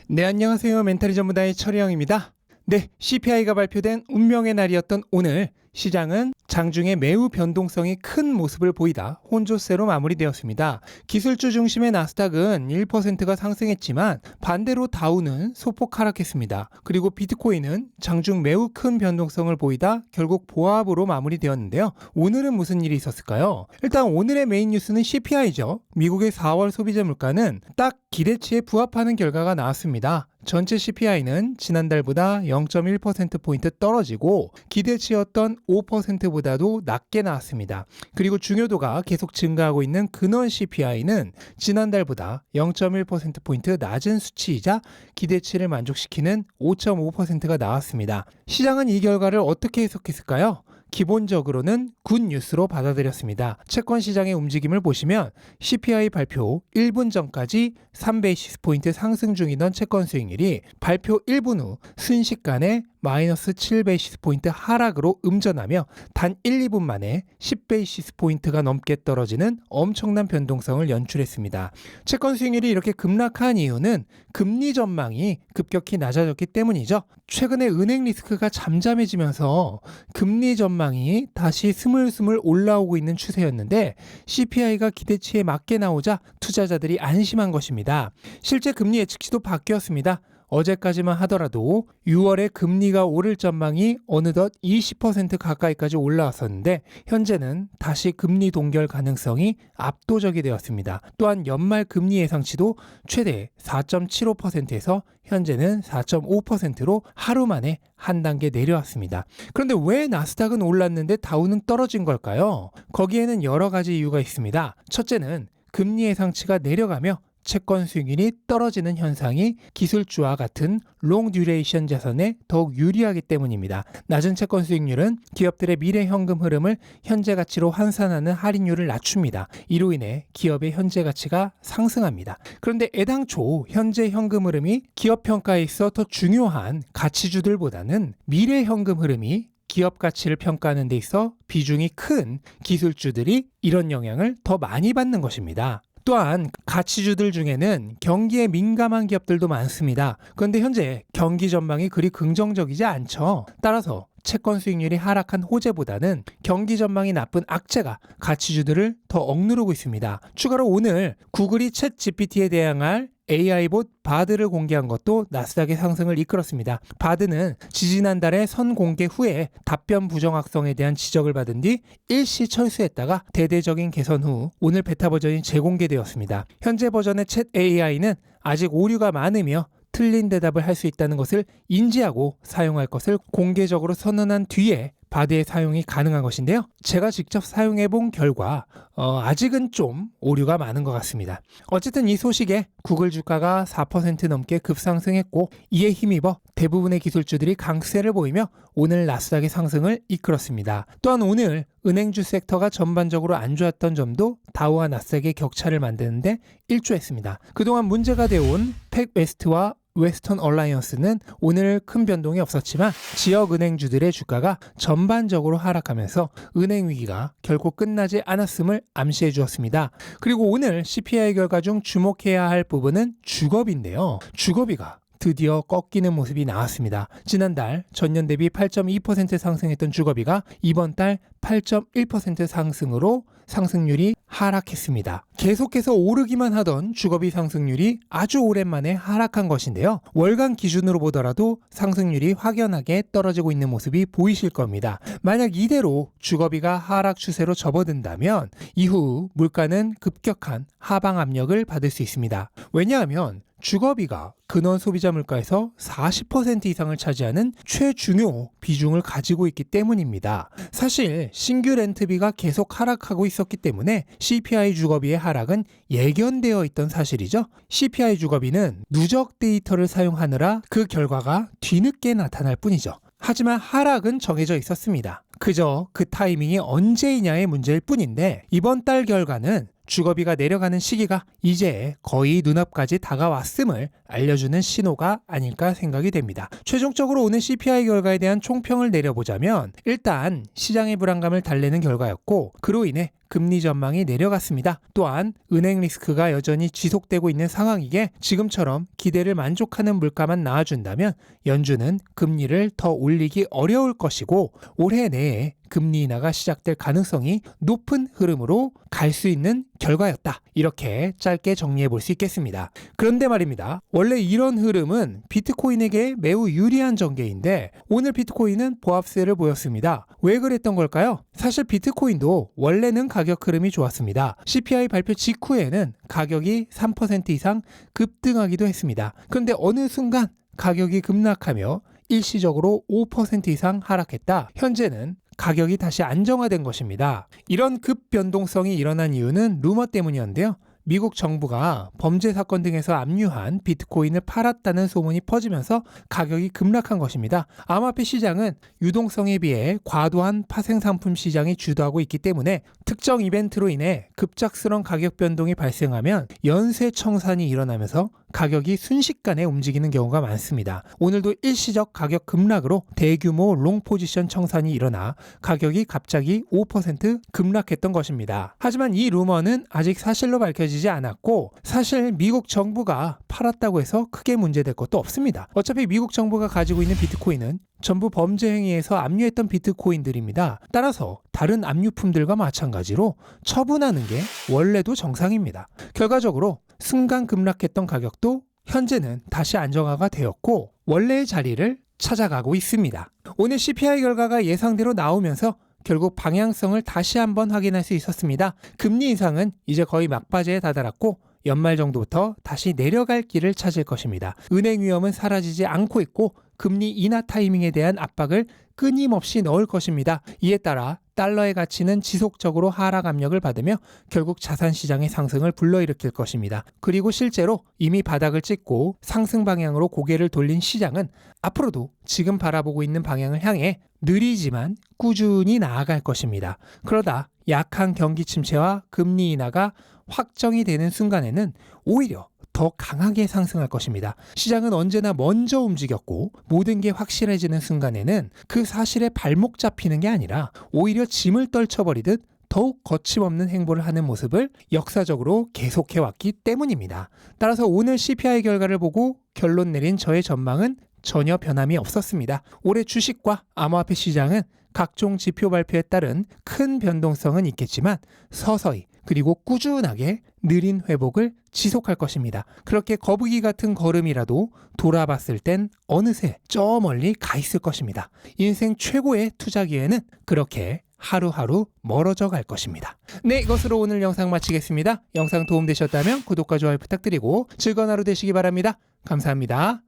네, 안녕하세요. 멘탈이 전문가의 철희영입니다. 네, CPI가 발표된 운명의 날이었던 오늘 시장은 장중에 매우 변동성이 큰 모습을 보이다 혼조세로 마무리되었습니다. 기술주 중심의 나스닥은 1%가 상승했지만 반대로 다우는 소폭 하락했습니다. 그리고 비트코인은 장중 매우 큰 변동성을 보이다 결국 보합으로 마무리되었는데요. 오늘은 무슨 일이 있었을까요? 일단 오늘의 메인 뉴스는 CPI죠. 미국의 4월 소비자 물가는 딱 기대치에 부합하는 결과가 나왔습니다. 전체 CPI는 지난달보다 0.1%포인트 떨어지고 기대치였던 5%보다도 낮게 나왔습니다. 그리고 중요도가 계속 증가하고 있는 근원 CPI는 지난달보다 0.1%포인트 낮은 수치이자 기대치를 만족시키는 5.5%가 나왔습니다. 시장은 이 결과를 어떻게 해석했을까요? 기본적으로는 굿뉴스로 받아들였습니다. 채권 시장의 움직임을 보시면 CPI 발표 1분 전까지 3베이시스포인트 상승 중이던 채권 수익률이 발표 1분 후 순식간에 마이너스 7베이시스포인트 하락으로 음전하며 단 1, 2분 만에 10베이시스포인트가 넘게 떨어지는 엄청난 변동성을 연출했습니다. 채권 수익률이 이렇게 급락한 이유는 금리 전망이 급격히 낮아졌기 때문이죠. 최근에 은행 리스크가 잠잠해지면서 금리 전망이 다시 스물스물 올라오고 있는 추세였는데 CPI가 기대치에 맞게 나오자 투자자들이 안심한 것입니다. 실제 금리 예측치도 바뀌었습니다. 어제까지만 하더라도 6월에 금리가 오를 전망이 어느덧 20% 가까이까지 올라왔었는데 현재는 다시 금리 동결 가능성이 압도적이 되었습니다. 또한 연말 금리 예상치도 최대 4.75%에서 현재는 4.5%로 하루 만에 한 단계 내려왔습니다. 그런데 왜 나스닥은 올랐는데 다우는 떨어진 걸까요? 거기에는 여러 가지 이유가 있습니다. 첫째는 금리 예상치가 내려가며 채권 수익률이 떨어지는 현상이 기술주와 같은 롱 듀레이션 자산에 더욱 유리하기 때문입니다. 낮은 채권 수익률은 기업들의 미래 현금 흐름을 현재 가치로 환산하는 할인율을 낮춥니다. 이로 인해 기업의 현재 가치가 상승합니다. 그런데 애당초 현재 현금 흐름이 기업 평가에 있어 더 중요한 가치주들보다는 미래 현금 흐름이 기업 가치를 평가하는 데 있어 비중이 큰 기술주들이 이런 영향을 더 많이 받는 것입니다. 또한 가치주들 중에는 경기에 민감한 기업들도 많습니다. 그런데 현재 경기 전망이 그리 긍정적이지 않죠. 따라서 채권 수익률이 하락한 호재보다는 경기 전망이 나쁜 악재가 가치주들을 더 억누르고 있습니다. 추가로 오늘 구글이 챗 GPT에 대항할 AI봇 바드를 공개한 것도 나스닥의 상승을 이끌었습니다. 바드는 지지난달에 선 공개 후에 답변 부정확성에 대한 지적을 받은 뒤 일시 철수했다가 대대적인 개선 후 오늘 베타 버전이 재공개되었습니다. 현재 버전의 챗 AI는 아직 오류가 많으며 틀린 대답을 할 수 있다는 것을 인지하고 사용할 것을 공개적으로 선언한 뒤에 바드의 사용이 가능한 것인데요. 제가 직접 사용해 본 결과 아직은 좀 오류가 많은 것 같습니다. 어쨌든 이 소식에 구글 주가가 4% 넘게 급상승했고 이에 힘입어 대부분의 기술주들이 강세를 보이며 오늘 나스닥의 상승을 이끌었습니다. 또한 오늘 은행주 섹터가 전반적으로 안 좋았던 점도 다우와 나스닥의 격차를 만드는데 일조했습니다. 그동안 문제가 되어온 팩웨스트와 웨스턴 얼라이언스는 오늘 큰 변동이 없었지만 지역 은행주들의 주가가 전반적으로 하락하면서 은행 위기가 결코 끝나지 않았음을 암시해 주었습니다. 그리고 오늘 CPI 결과 중 주목해야 할 부분은 주거비인데요. 주거비가 드디어 꺾이는 모습이 나왔습니다. 지난달 전년 대비 8.2% 상승했던 주거비가 이번 달 8.1% 상승으로 상승률이 하락했습니다. 계속해서 오르기만 하던 주거비 상승률이 아주 오랜만에 하락한 것인데요. 월간 기준으로 보더라도 상승률이 확연하게 떨어지고 있는 모습이 보이실 겁니다. 만약 이대로 주거비가 하락 추세로 접어든다면 이후 물가는 급격한 하방 압력을 받을 수 있습니다. 왜냐하면 주거비가 근원 소비자 물가에서 40% 이상을 차지하는 최중요 비중을 가지고 있기 때문입니다. 사실 신규 렌트비가 계속 하락하고 있었기 때문에 CPI 주거비의 하락은 예견되어 있던 사실이죠. CPI 주거비는 누적 데이터를 사용하느라 그 결과가 뒤늦게 나타날 뿐이죠. 하지만 하락은 정해져 있었습니다. 그저 그 타이밍이 언제이냐의 문제일 뿐인데 이번 달 결과는 주거비가 내려가는 시기가 이제 거의 눈앞까지 다가왔음을 알려주는 신호가 아닐까 생각이 됩니다. 최종적으로 오늘 CPI 결과에 대한 총평을 내려보자면 일단 시장의 불안감을 달래는 결과였고 그로 인해 금리 전망이 내려갔습니다. 또한 은행 리스크가 여전히 지속되고 있는 상황이기에 지금처럼 기대를 만족하는 물가만 나와준다면 연준은 금리를 더 올리기 어려울 것이고 올해 내에 금리 인하가 시작될 가능성이 높은 흐름으로 갈 수 있는 결과였다. 이렇게 짧게 정리해 볼 수 있겠습니다. 그런데 말입니다. 원래 이런 흐름은 비트코인에게 매우 유리한 전개인데 오늘 비트코인은 보합세를 보였습니다. 왜 그랬던 걸까요? 사실 비트코인도 원래는 가격 흐름이 좋았습니다. CPI 발표 직후에는 가격이 3% 이상 급등하기도 했습니다. 그런데 어느 순간 가격이 급락하며 일시적으로 5% 이상 하락했다. 현재는 가격이 다시 안정화된 것입니다. 이런 급변동성이 일어난 이유는 루머 때문이었는데요. 미국 정부가 범죄 사건 등에서 압류한 비트코인을 팔았다는 소문이 퍼지면서 가격이 급락한 것입니다. 암호화폐 시장은 유동성에 비해 과도한 파생 상품 시장이 주도하고 있기 때문에 특정 이벤트로 인해 급작스러운 가격 변동이 발생하면 연쇄 청산이 일어나면서 가격이 순식간에 움직이는 경우가 많습니다. 오늘도 일시적 가격 급락으로 대규모 롱 포지션 청산이 일어나 가격이 갑자기 5% 급락했던 것입니다. 하지만 이 루머는 아직 사실로 밝혀지지 않았고 사실 미국 정부가 팔았다고 해서 크게 문제될 것도 없습니다. 어차피 미국 정부가 가지고 있는 비트코인은 전부 범죄 행위에서 압류했던 비트코인들입니다. 따라서 다른 압류품들과 마찬가지로 처분하는 게 원래도 정상입니다. 결과적으로 순간 급락했던 가격도 현재는 다시 안정화가 되었고 원래의 자리를 찾아가고 있습니다. 오늘 CPI 결과가 예상대로 나오면서 결국 방향성을 다시 한번 확인할 수 있었습니다. 금리 인상은 이제 거의 막바지에 다다랐고 연말 정도부터 다시 내려갈 길을 찾을 것입니다. 은행 위험은 사라지지 않고 있고 금리 인하 타이밍에 대한 압박을 끊임없이 넣을 것입니다. 이에 따라 달러의 가치는 지속적으로 하락 압력을 받으며 결국 자산 시장의 상승을 불러일으킬 것입니다. 그리고 실제로 이미 바닥을 찍고 상승 방향으로 고개를 돌린 시장은 앞으로도 지금 바라보고 있는 방향을 향해 느리지만 꾸준히 나아갈 것입니다. 그러다 약한 경기 침체와 금리 인하가 확정이 되는 순간에는 오히려 더 강하게 상승할 것입니다. 시장은 언제나 먼저 움직였고 모든 게 확실해지는 순간에는 그 사실에 발목 잡히는 게 아니라 오히려 짐을 떨쳐버리듯 더욱 거침없는 행보를 하는 모습을 역사적으로 계속해왔기 때문입니다. 따라서 오늘 CPI 결과를 보고 결론 내린 저의 전망은 전혀 변함이 없었습니다. 올해 주식과 암호화폐 시장은 각종 지표 발표에 따른 큰 변동성은 있겠지만 서서히 그리고 꾸준하게 느린 회복을 지속할 것입니다. 그렇게 거북이 같은 걸음이라도 돌아봤을 땐 어느새 저 멀리 가 있을 것입니다. 인생 최고의 투자 기회는 그렇게 하루하루 멀어져 갈 것입니다. 네, 이것으로 오늘 영상 마치겠습니다. 영상 도움되셨다면 구독과 좋아요 부탁드리고 즐거운 하루 되시기 바랍니다. 감사합니다.